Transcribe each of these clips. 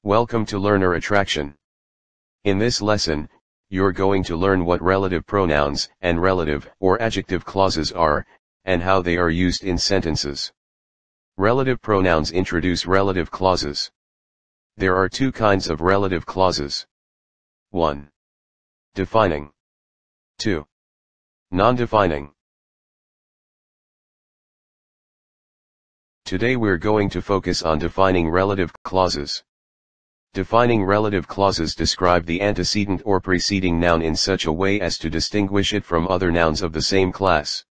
Welcome to Learner Attraction. In this lesson, you're going to learn what relative pronouns and relative or adjective clauses are, and how they are used in sentences. Relative pronouns introduce relative clauses. There are two kinds of relative clauses. 1. Defining. 2. Non-defining. Today we're going to focus on defining relative clauses. Defining relative clauses describe the antecedent or preceding noun in such a way as to distinguish it from other nouns of the same class.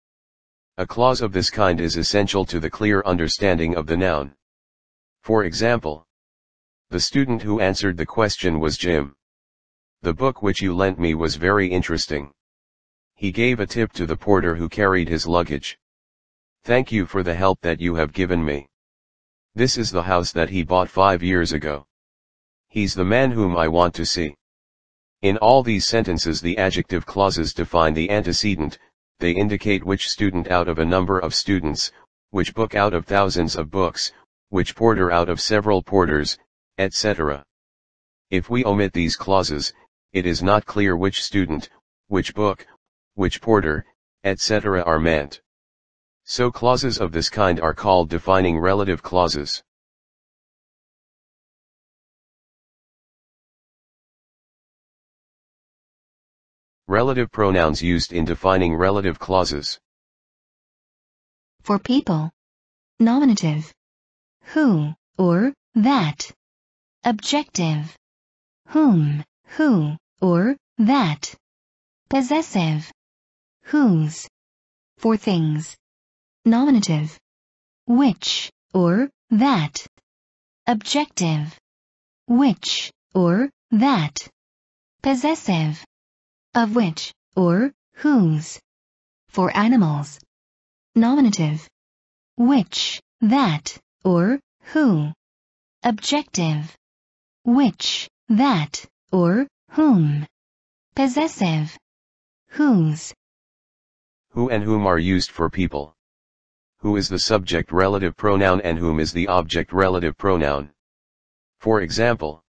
A clause of this kind is essential to the clear understanding of the noun. For example, the student who answered the question was Jim. The book which you lent me was very interesting. He gave a tip to the porter who carried his luggage. Thank you for the help that you have given me. This is the house that he bought 5 years ago. He's the man whom I want to see. In all these sentences the adjective clauses define the antecedent, they indicate which student out of a number of students, which book out of thousands of books, which porter out of several porters, etc. If we omit these clauses, it is not clear which student, which book, which porter, etc. are meant. So clauses of this kind are called defining relative clauses. Relative pronouns used in defining relative clauses. For people. Nominative. Who, or that. Objective. Whom, who, or that. Possessive. Whose. For things. Nominative. Which, or that. Objective. Which, or that. Possessive. Of which, or whose. For animals. Nominative. Which, that, or who. Objective. Which, that, or whom. Possessive. Whose. Who and whom are used for people. Who is the subject relative pronoun and whom is the object relative pronoun. For example,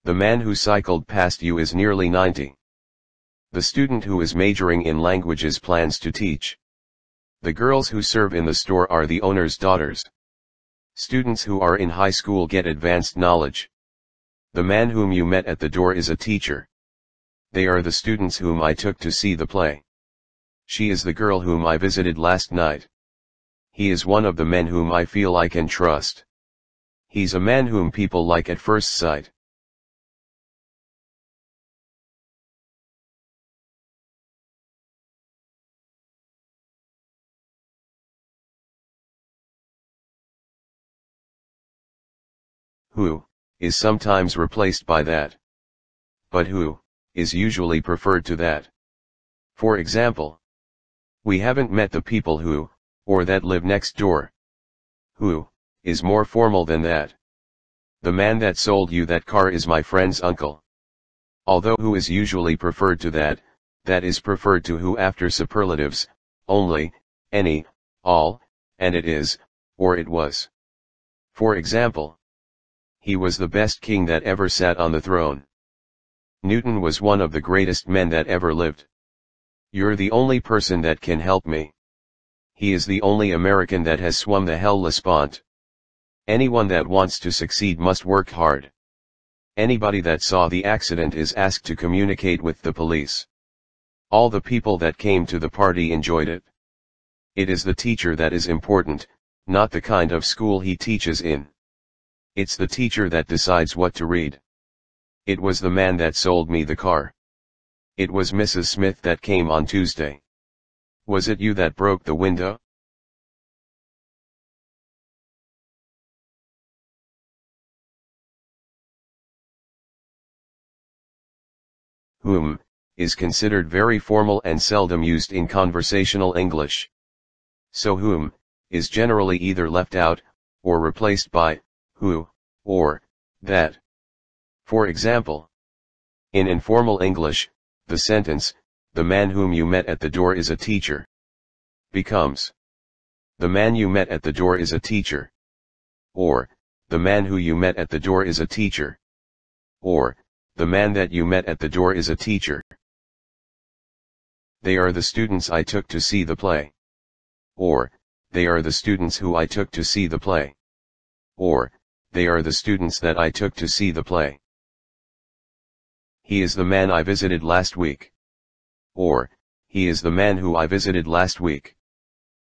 the man who cycled past you is nearly 90. The student who is majoring in languages plans to teach. The girls who serve in the store are the owner's daughters. Students who are in high school get advanced knowledge. The man whom you met at the door is a teacher. They are the students whom I took to see the play. She is the girl whom I visited last night. He is one of the men whom I feel I can trust. He's a man whom people like at first sight. Who is sometimes replaced by that. But who is usually preferred to that. For example, we haven't met the people who, or that live next door. Who is more formal than that. The man that sold you that car is my friend's uncle. Although who is usually preferred to that is preferred to who after superlatives, only, any, all, and it is, or it was. For example, he was the best king that ever sat on the throne. Newton was one of the greatest men that ever lived. You're the only person that can help me. He is the only American that has swum the Hellespont. Anyone that wants to succeed must work hard. Anybody that saw the accident is asked to communicate with the police. All the people that came to the party enjoyed it. It is the teacher that is important, not the kind of school he teaches in. It's the teacher that decides what to read. It was the man that sold me the car. It was Mrs. Smith that came on Tuesday. Was it you that broke the window? Whom is considered very formal and seldom used in conversational English. So whom is generally either left out, or replaced by who, or that. For example, in informal English, the sentence, the man whom you met at the door is a teacher, becomes, the man you met at the door is a teacher. Or, the man who you met at the door is a teacher. Or, the man that you met at the door is a teacher. They are the students I took to see the play. Or, they are the students who I took to see the play. Or, they are the students that I took to see the play. He is the man I visited last week. Or, he is the man who I visited last week.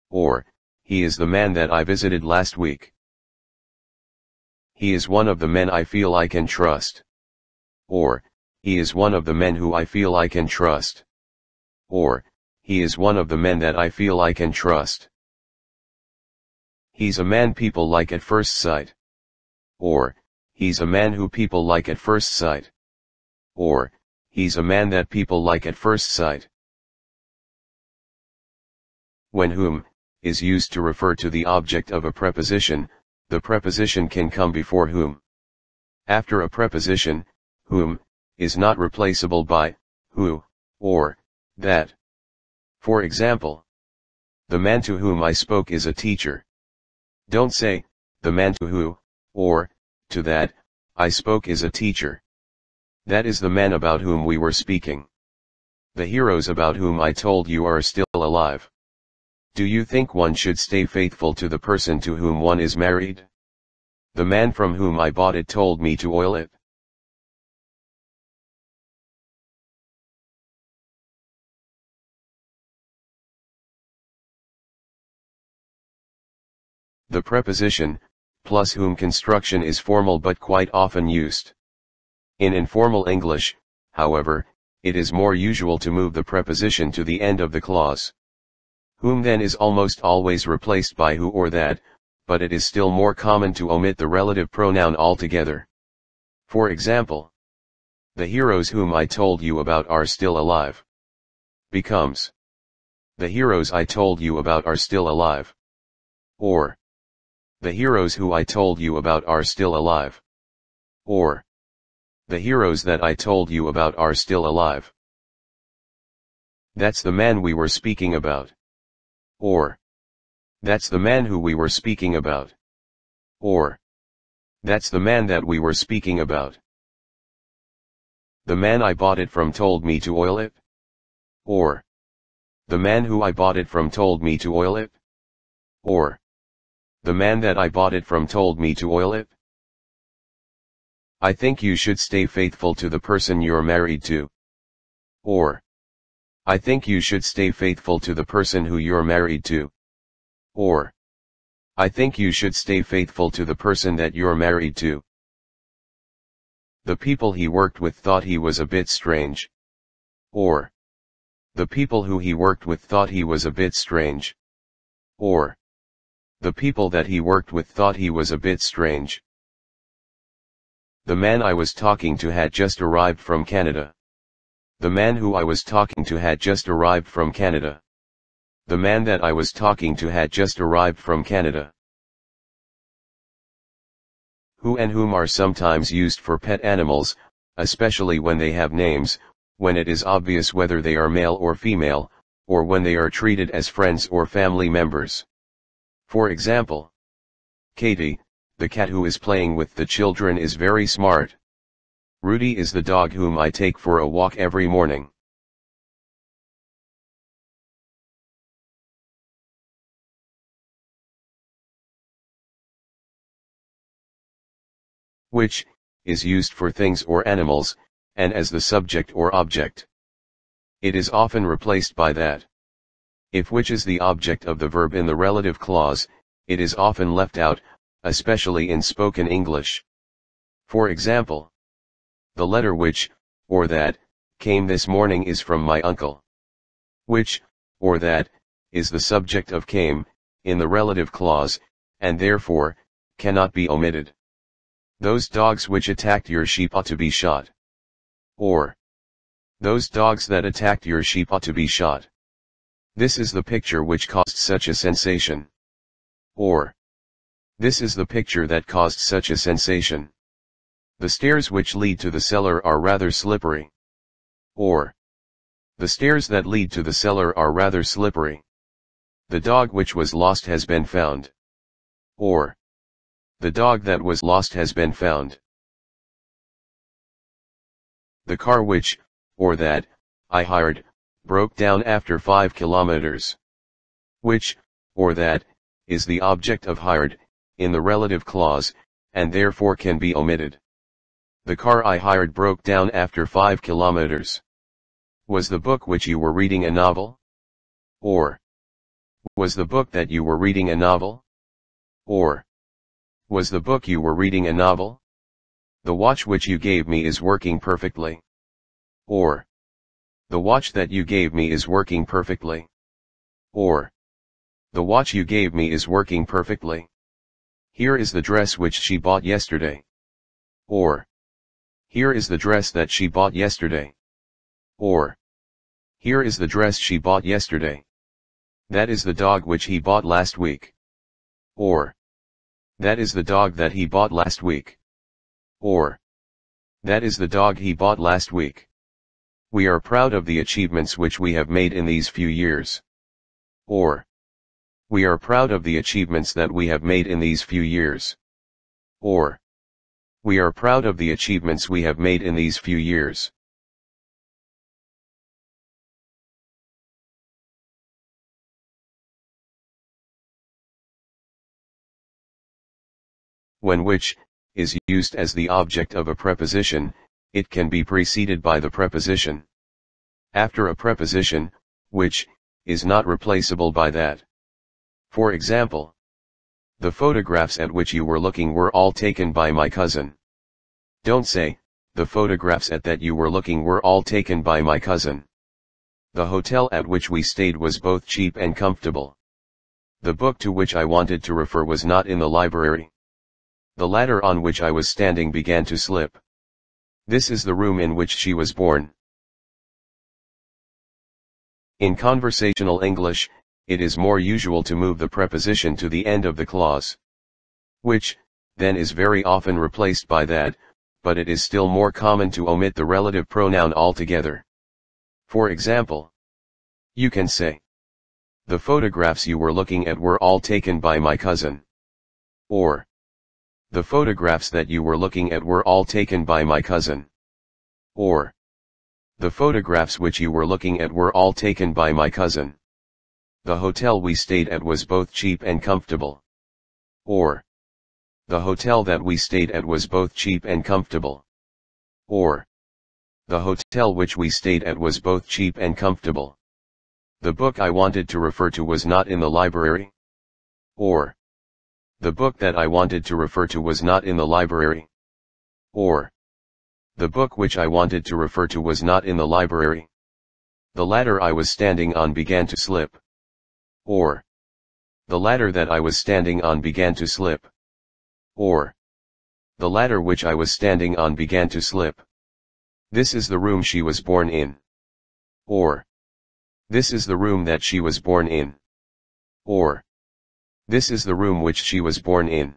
Or, he is the man that I visited last week. He is one of the men I feel I can trust. Or, he is one of the men who I feel I can trust. Or, he is one of the men that I feel I can trust. He's a man people like at first sight. Or, he's a man who people like at first sight. Or, he's a man that people like at first sight. When whom is used to refer to the object of a preposition, the preposition can come before whom. After a preposition, whom is not replaceable by who or that. For example, the man to whom I spoke is a teacher. Don't say, the man to who, or, to that, I spoke is a teacher. That is the man about whom we were speaking. The heroes about whom I told you are still alive. Do you think one should stay faithful to the person to whom one is married? The man from whom I bought it told me to oil it. The preposition, plus whom construction is formal but quite often used. In informal English, however, it is more usual to move the preposition to the end of the clause. Whom then is almost always replaced by who or that, but it is still more common to omit the relative pronoun altogether. For example, the heroes whom I told you about are still alive. Becomes, the heroes I told you about are still alive. Or, the heroes who I told you about are still alive. Or, the heroes that I told you about are still alive. That's the man we were speaking about. Or, that's the man who we were speaking about. Or, that's the man that we were speaking about. The man I bought it from told me to oil it. Or, the man who I bought it from told me to oil it. Or, the man that I bought it from told me to oil it. I think you should stay faithful to the person you're married to. Or, I think you should stay faithful to the person who you're married to. Or, I think you should stay faithful to the person that you're married to. The people he worked with thought he was a bit strange. Or, the people who he worked with thought he was a bit strange. Or, the people that he worked with thought he was a bit strange. The man I was talking to had just arrived from Canada. The man who I was talking to had just arrived from Canada. The man that I was talking to had just arrived from Canada. Who and whom are sometimes used for pet animals, especially when they have names, when it is obvious whether they are male or female, or when they are treated as friends or family members. For example, Katie, the cat who is playing with the children, is very smart. Rudy is the dog whom I take for a walk every morning. Which is used for things or animals, and as the subject or object. It is often replaced by that. If which is the object of the verb in the relative clause, it is often left out, especially in spoken English. For example, the letter which, or that, came this morning is from my uncle. Which, or that, is the subject of came, in the relative clause, and therefore, cannot be omitted. Those dogs which attacked your sheep ought to be shot. Or, those dogs that attacked your sheep ought to be shot. This is the picture which caused such a sensation. Or, this is the picture that caused such a sensation. The stairs which lead to the cellar are rather slippery. Or, the stairs that lead to the cellar are rather slippery. The dog which was lost has been found. Or, The dog that was lost has been found. The car which, or that, I hired, broke down after 5 kilometers. Which, or that, is the object of hired, in the relative clause, and therefore can be omitted. The car I hired broke down after 5 kilometers. Was the book which you were reading a novel? Or, was the book that you were reading a novel? Or, was the book you were reading a novel? The watch which you gave me is working perfectly. Or, the watch that you gave me is working perfectly. Or, the watch you gave me is working perfectly. Here is the dress which she bought yesterday. Or, here is the dress that she bought yesterday. Or, here is the dress she bought yesterday. That is the dog which he bought last week. Or, that is the dog that he bought last week. Or, that is the dog he bought last week. We are proud of the achievements which we have made in these few years. Or, we are proud of the achievements that we have made in these few years. Or, we are proud of the achievements we have made in these few years. When which is used as the object of a preposition, it can be preceded by the preposition. After a preposition, which is not replaceable by that. For example, the photographs at which you were looking were all taken by my cousin. Don't say, the photographs at that you were looking were all taken by my cousin. The hotel at which we stayed was both cheap and comfortable. The book to which I wanted to refer was not in the library. The ladder on which I was standing began to slip. This is the room in which she was born. In conversational English, it is more usual to move the preposition to the end of the clause. Which, then is very often replaced by that, but it is still more common to omit the relative pronoun altogether. For example, you can say, the photographs you were looking at were all taken by my cousin. Or, the photographs that you were looking at were all taken by my cousin. Or, the photographs which you were looking at were all taken by my cousin. The hotel we stayed at was both cheap and comfortable. Or, the hotel that we stayed at was both cheap and comfortable. Or, the hotel which we stayed at was both cheap and comfortable. The book I wanted to refer to was not in the library. Or, the book that I wanted to refer to was not in the library. Or, the book which I wanted to refer to was not in the library. The ladder I was standing on began to slip. Or, the ladder that I was standing on began to slip. Or, the ladder which I was standing on began to slip. This is the room she was born in. Or, this is the room that she was born in. Or, this is the room which she was born in.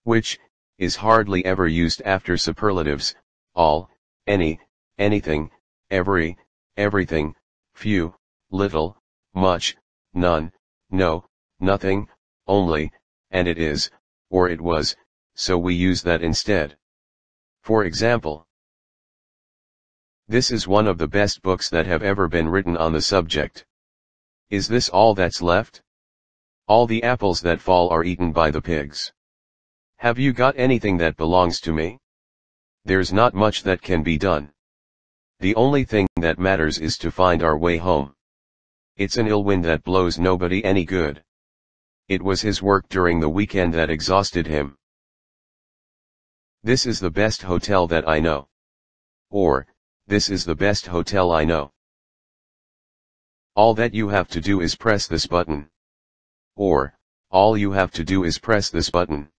Which is hardly ever used after superlatives, all, any, anything, every, everything, few, little, much, none, no, nothing, only, and it is, or it was, so we use that instead. For example, this is one of the best books that have ever been written on the subject. Is this all that's left? All the apples that fall are eaten by the pigs. Have you got anything that belongs to me? There's not much that can be done. The only thing that matters is to find our way home. It's an ill wind that blows nobody any good. It was his work during the weekend that exhausted him. This is the best hotel that I know. Or, this is the best hotel I know. All that you have to do is press this button. Or, all you have to do is press this button.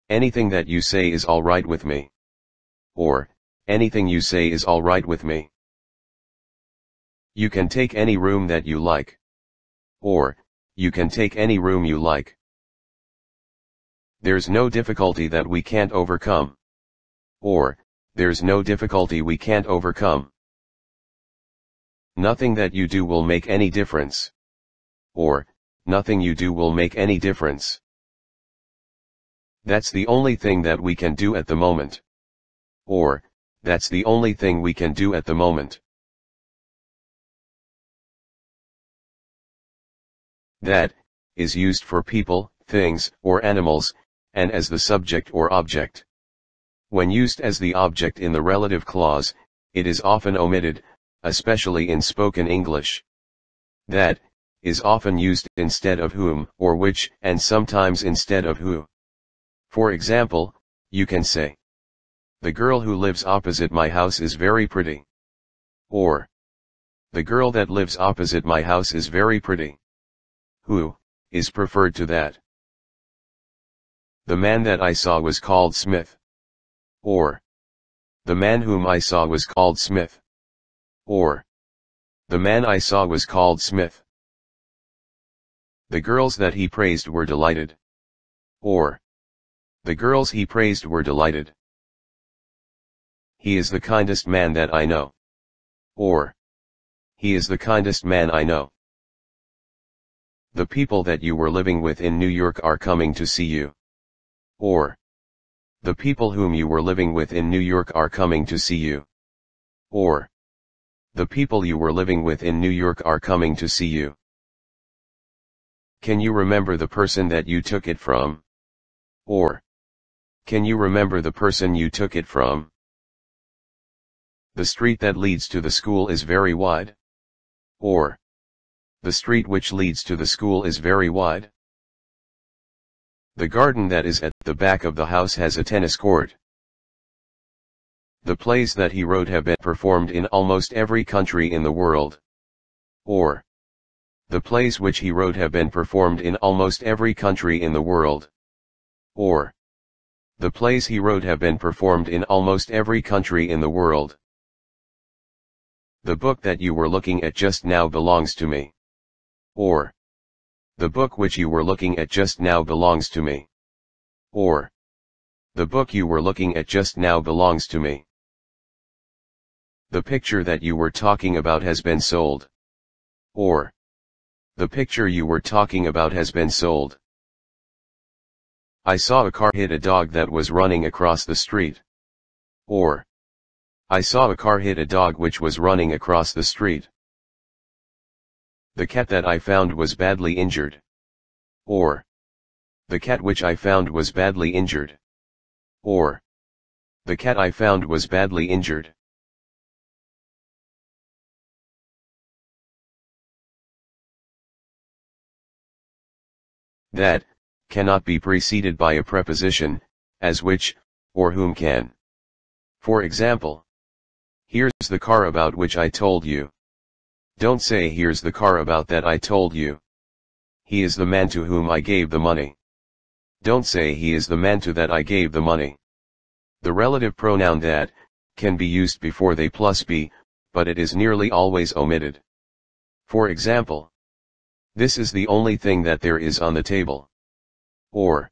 Anything that you say is all right with me. Or, anything you say is all right with me. You can take any room that you like. Or, you can take any room you like. There's no difficulty that we can't overcome. Or, there's no difficulty we can't overcome. Nothing that you do will make any difference. Or, nothing you do will make any difference. That's the only thing that we can do at the moment. Or, that's the only thing we can do at the moment. That is used for people, things, or animals, and as the subject or object. When used as the object in the relative clause, it is often omitted, especially in spoken English. That is often used instead of whom or which, and sometimes instead of who. For example, you can say, "The girl who lives opposite my house is very pretty." Or, "The girl that lives opposite my house is very pretty." Who is preferred to that. "The man that I saw was called Smith." Or, "The man whom I saw was called Smith." Or, "The man I saw was called Smith." "The girls that he praised were delighted." Or, "The girls he praised were delighted." "He is the kindest man that I know." Or, "He is the kindest man I know." "The people that you were living with in New York are coming to see you." Or, "The people whom you were living with in New York are coming to see you." Or, "The people you were living with in New York are coming to see you." "Can you remember the person that you took it from?" Or, "Can you remember the person you took it from?" "The street that leads to the school is very wide." Or, "The street which leads to the school is very wide." "The garden that is at the back of the house has a tennis court." "The plays that he wrote have been performed in almost every country in the world." Or, "The plays which he wrote have been performed in almost every country in the world." Or, "The plays he wrote have been performed in almost every country in the world." "The book that you were looking at just now belongs to me." Or, "The book which you were looking at just now belongs to me." Or, "The book you were looking at just now belongs to me." "The picture that you were talking about has been sold." Or, "The picture you were talking about has been sold." "I saw a car hit a dog that was running across the street." Or, "I saw a car hit a dog which was running across the street." "The cat that I found was badly injured." Or, "The cat which I found was badly injured." Or, "The cat I found was badly injured." That cannot be preceded by a preposition, as which, or whom can. For example, "Here's the car about which I told you." Don't say "Here's the car about that I told you." "He is the man to whom I gave the money." Don't say "He is the man to that I gave the money." The relative pronoun that can be used before they plus be, but it is nearly always omitted. For example, "This is the only thing that there is on the table." Or,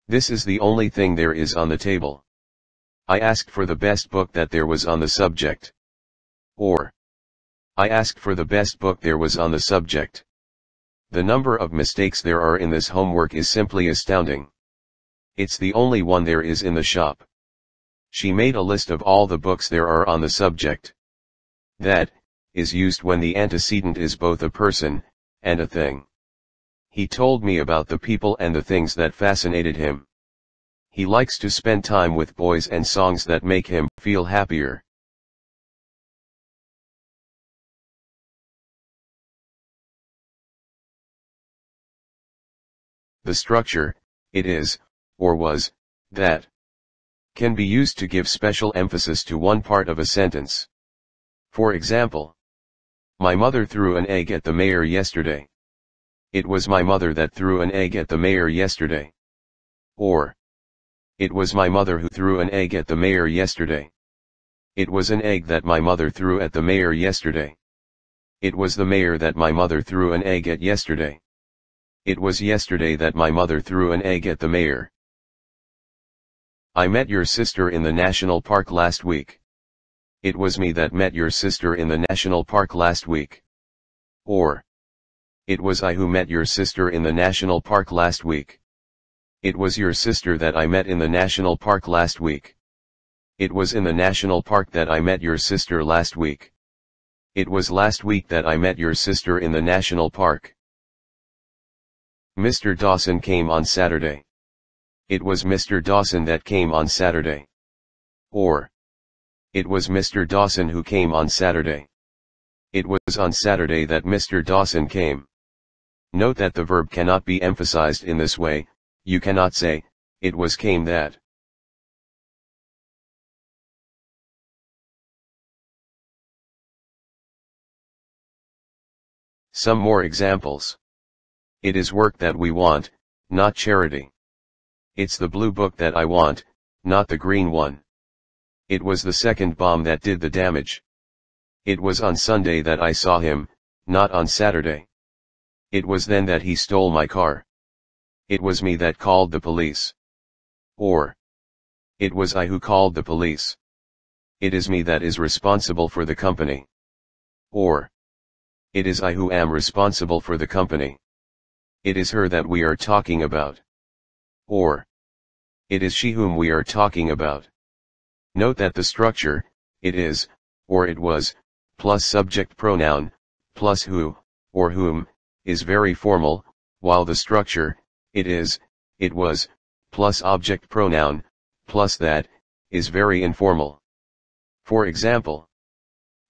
"This is the only thing there is on the table." "I asked for the best book that there was on the subject." Or, "I asked for the best book there was on the subject." The number of mistakes there are in this homework is simply astounding. It's the only one there is in the shop. She made a list of all the books there are on the subject. That is used when the antecedent is both a person and a thing. He told me about the people and the things that fascinated him. He likes to spend time with boys and songs that make him feel happier. The structure, "it is," or "was," "that," can be used to give special emphasis to one part of a sentence. For example, "My mother threw an egg at the mayor yesterday." "It was my mother that threw an egg at the mayor yesterday." Or, "It was my mother who threw an egg at the mayor yesterday." "It was an egg that my mother threw at the mayor yesterday." "It was the mayor that my mother threw an egg at yesterday." "It was yesterday that my mother threw an egg at the mayor." I met your sister in the national park last week. It was me that met your sister in the national park last week. Or, it was I who met your sister in the national park last week. It was your sister that I met in the national park last week. It was in the national park that I met your sister last week. It was last week that I met your sister in the national park. Mr. Dawson came on Saturday. It was Mr. Dawson that came on Saturday. Or, it was Mr. Dawson who came on Saturday. It was on Saturday that Mr. Dawson came. Note that the verb cannot be emphasized in this way. You cannot say, it was came that. Some more examples. It is work that we want, not charity. It's the blue book that I want, not the green one. It was the second bomb that did the damage. It was on Sunday that I saw him, not on Saturday. It was then that he stole my car. It was me that called the police. Or, it was I who called the police. It is me that is responsible for the company. Or, it is I who am responsible for the company. It is her that we are talking about. Or, it is she whom we are talking about. Note that the structure, it is, or it was, plus subject pronoun, plus who, or whom, is very formal, while the structure, it is, it was, plus object pronoun, plus that, is very informal. For example,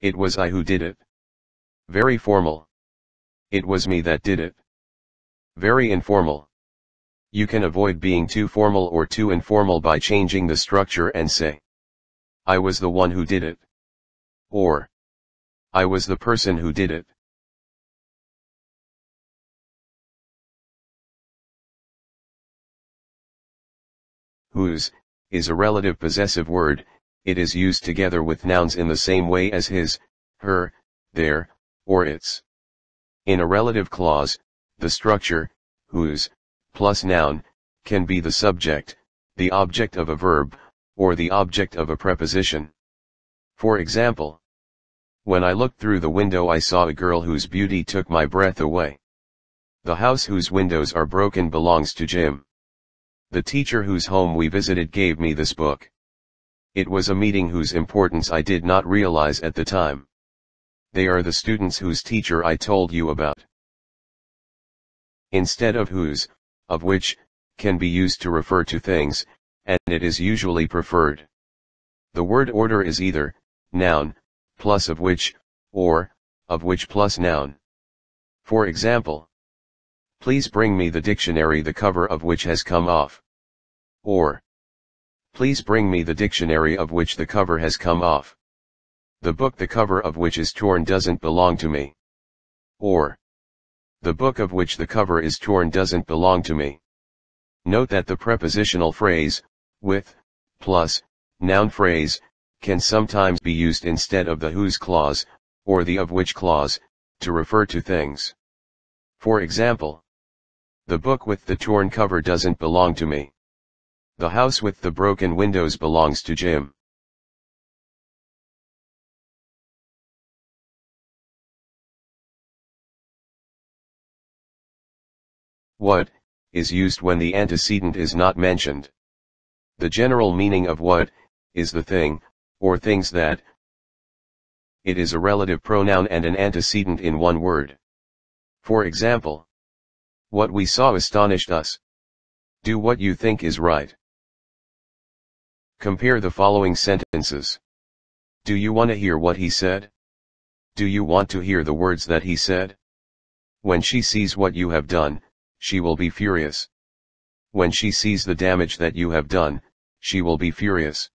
it was I who did it. Very formal. It was me that did it. Very informal. You can avoid being too formal or too informal by changing the structure and say, I was the one who did it. Or, I was the person who did it. Whose is a relative possessive word. It is used together with nouns in the same way as his, her, their, or its. In a relative clause, the structure, whose, plus noun, can be the subject, the object of a verb, or the object of a preposition. For example, when I looked through the window I saw a girl whose beauty took my breath away. The house whose windows are broken belongs to Jim. The teacher whose home we visited gave me this book. It was a meeting whose importance I did not realize at the time. They are the students whose teacher I told you about. Instead of whose, of which, can be used to refer to things, and it is usually preferred. The word order is either, noun, plus of which, or, of which plus noun. For example, please bring me the dictionary the cover of which has come off. Or, please bring me the dictionary of which the cover has come off. The book the cover of which is torn doesn't belong to me. Or, the book of which the cover is torn doesn't belong to me. Note that the prepositional phrase, with, plus, noun phrase, can sometimes be used instead of the whose clause, or the of which clause, to refer to things. For example, the book with the torn cover doesn't belong to me. The house with the broken windows belongs to Jim. What is used when the antecedent is not mentioned. The general meaning of what is the thing, or things that. It is a relative pronoun and an antecedent in one word. For example, what we saw astonished us. Do what you think is right. Compare the following sentences. Do you want to hear what he said? Do you want to hear the words that he said? When she sees what you have done, she will be furious. When she sees the damage that you have done, she will be furious.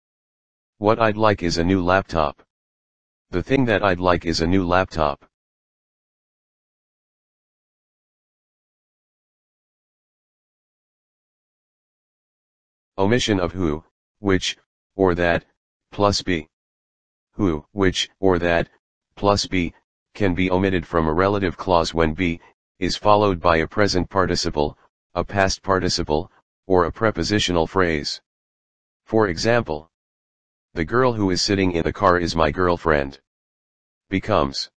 What I'd like is a new laptop. The thing that I'd like is a new laptop. Omission of who, which, or that, plus be. Who, which, or that, plus be, can be omitted from a relative clause when be is followed by a present participle, a past participle, or a prepositional phrase. For example, the girl who is sitting in the car is my girlfriend. Becomes,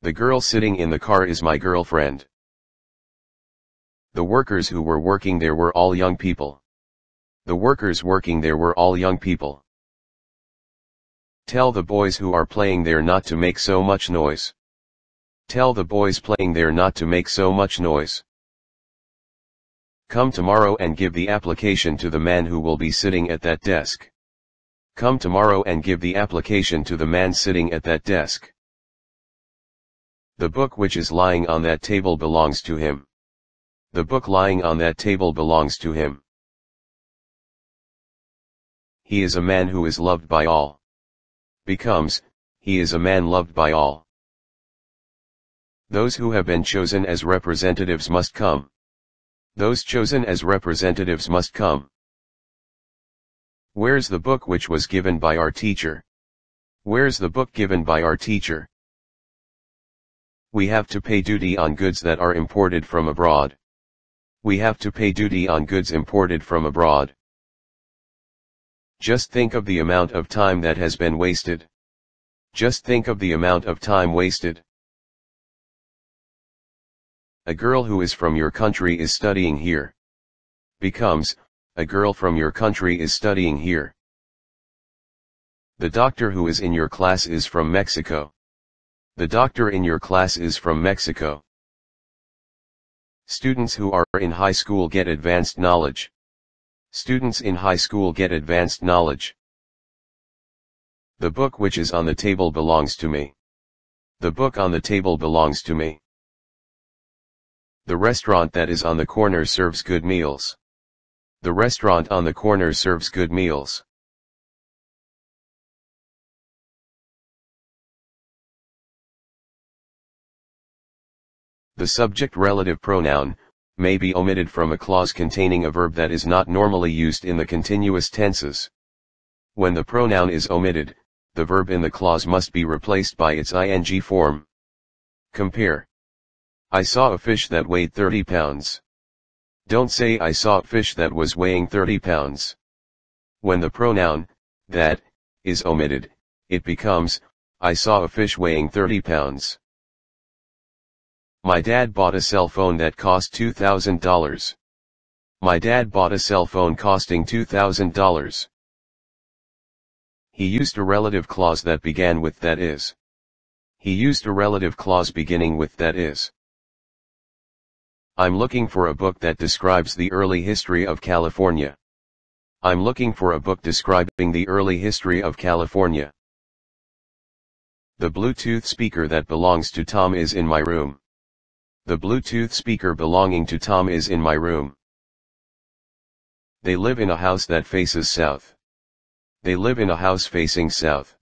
the girl sitting in the car is my girlfriend. The workers who were working there were all young people. The workers working there were all young people. Tell the boys who are playing there not to make so much noise. Tell the boys playing there not to make so much noise. Come tomorrow and give the application to the man who will be sitting at that desk. Come tomorrow and give the application to the man sitting at that desk. The book which is lying on that table belongs to him. The book lying on that table belongs to him. He is a man who is loved by all. Becomes, he is a man loved by all. Those who have been chosen as representatives must come. Those chosen as representatives must come. Where's the book which was given by our teacher? Where's the book given by our teacher? We have to pay duty on goods that are imported from abroad. We have to pay duty on goods imported from abroad. Just think of the amount of time that has been wasted. Just think of the amount of time wasted. A girl who is from your country is studying here. Becomes, a girl from your country is studying here. The doctor who is in your class is from Mexico. The doctor in your class is from Mexico. Students who are in high school get advanced knowledge. Students in high school get advanced knowledge. The book which is on the table belongs to me. The book on the table belongs to me. The restaurant that is on the corner serves good meals. The restaurant on the corner serves good meals. The subject relative pronoun may be omitted from a clause containing a verb that is not normally used in the continuous tenses. When the pronoun is omitted, the verb in the clause must be replaced by its ing form. Compare. I saw a fish that weighed 30 pounds. Don't say I saw a fish that was weighing 30 pounds. When the pronoun, that, is omitted, it becomes, I saw a fish weighing 30 pounds. My dad bought a cell phone that cost $2,000. My dad bought a cell phone costing $2,000. He used a relative clause that began with that is. He used a relative clause beginning with that is. I'm looking for a book that describes the early history of California. I'm looking for a book describing the early history of California. The Bluetooth speaker that belongs to Tom is in my room. The Bluetooth speaker belonging to Tom is in my room. They live in a house that faces south. They live in a house facing south.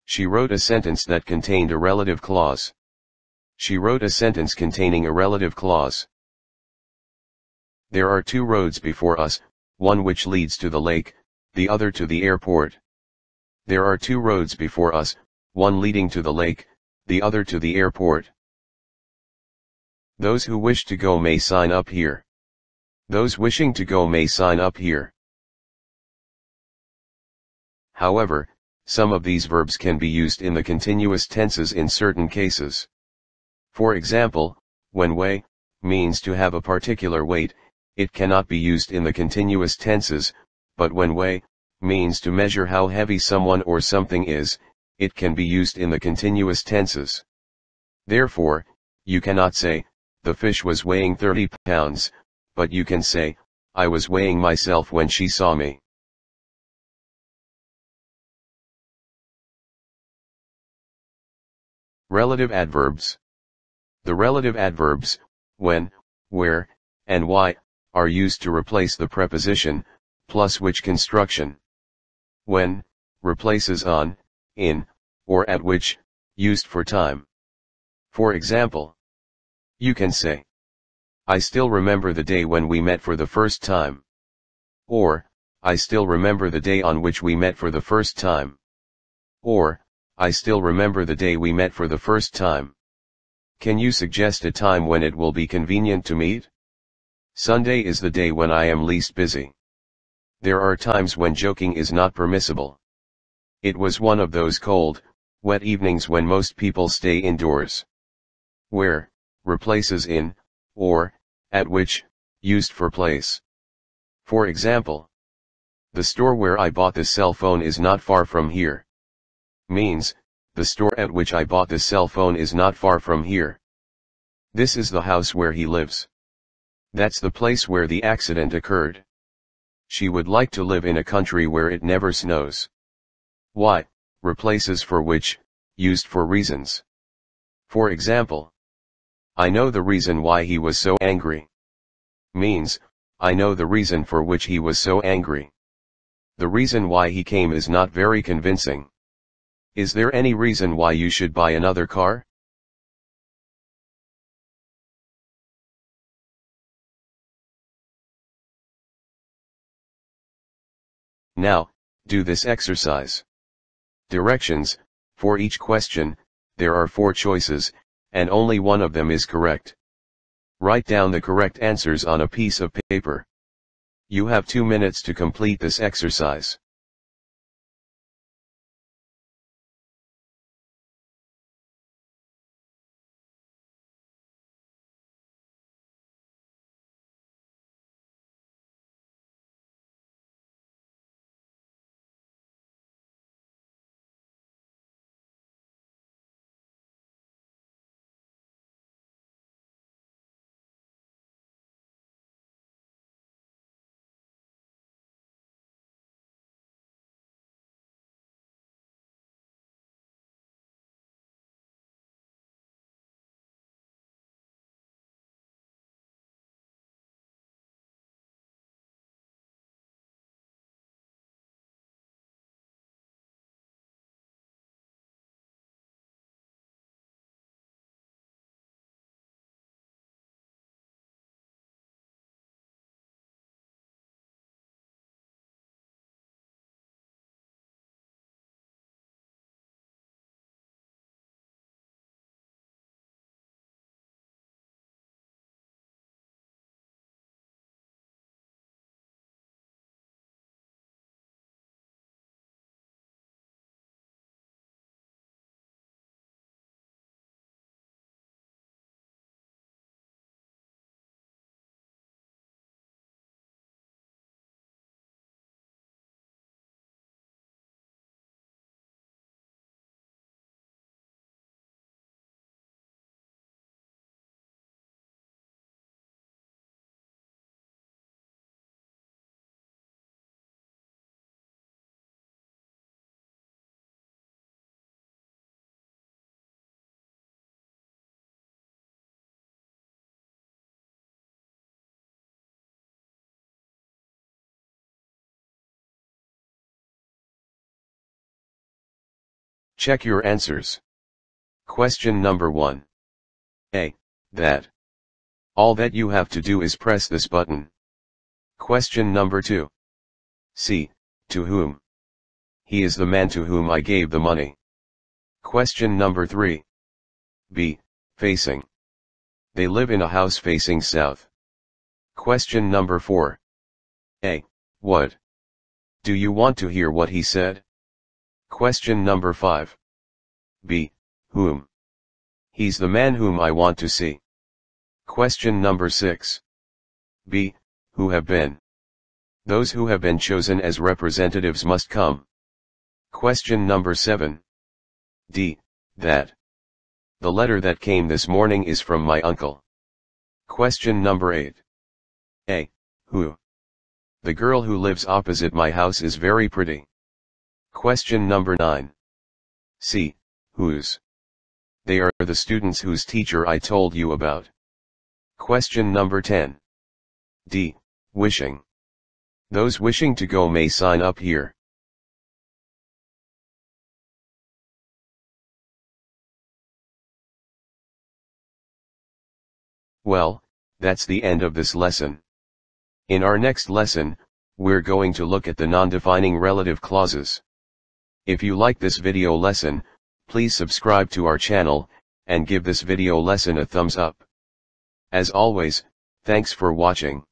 She wrote a sentence that contained a relative clause. She wrote a sentence containing a relative clause. There are two roads before us, one which leads to the lake, the other to the airport. There are two roads before us, one leading to the lake, the other to the airport. Those who wish to go may sign up here. Those wishing to go may sign up here. However, some of these verbs can be used in the continuous tenses in certain cases. For example, when weigh means to have a particular weight, it cannot be used in the continuous tenses, but when weigh means to measure how heavy someone or something is, it can be used in the continuous tenses. Therefore, you cannot say, the fish was weighing 30 pounds, but you can say, I was weighing myself when she saw me. Relative adverbs. The relative adverbs, when, where, and why, are used to replace the preposition, plus which construction. When, replaces on, in, or at which, used for time. For example, you can say, I still remember the day when we met for the first time. Or, I still remember the day on which we met for the first time. Or, I still remember the day we met for the first time. Can you suggest a time when it will be convenient to meet? Sunday is the day when I am least busy. There are times when joking is not permissible. It was one of those cold, wet evenings when most people stay indoors. Where, replaces in, or, at which, used for place. For example, the store where I bought this cell phone is not far from here. Means, the store at which I bought this cell phone is not far from here. This is the house where he lives. That's the place where the accident occurred. She would like to live in a country where it never snows. Why, replaces for which, used for reasons. For example, I know the reason why he was so angry. Means, I know the reason for which he was so angry. The reason why he came is not very convincing. Is there any reason why you should buy another car? Now, do this exercise. Directions: for each question, there are 4 choices, and only one of them is correct. Write down the correct answers on a piece of paper. You have 2 minutes to complete this exercise. Check your answers. Question number 1. A. That. All that you have to do is press this button. Question number 2. C. To whom? He is the man to whom I gave the money. Question number 3. B. Facing. They live in a house facing south. Question number 4. A. What? Do you want to hear what he said? Question number 5. B. Whom? He's the man whom I want to see. Question number 6. B. Who have been? Those who have been chosen as representatives must come. Question number 7. D. That. The letter that came this morning is from my uncle. Question number 8. A. Who? The girl who lives opposite my house is very pretty. Question number 9. C. Whose? They are the students whose teacher I told you about. Question number 10. D. Wishing. Those wishing to go may sign up here. Well, that's the end of this lesson. In our next lesson, we're going to look at the non-defining relative clauses. If you like this video lesson, please subscribe to our channel, and give this video lesson a thumbs up. As always, thanks for watching.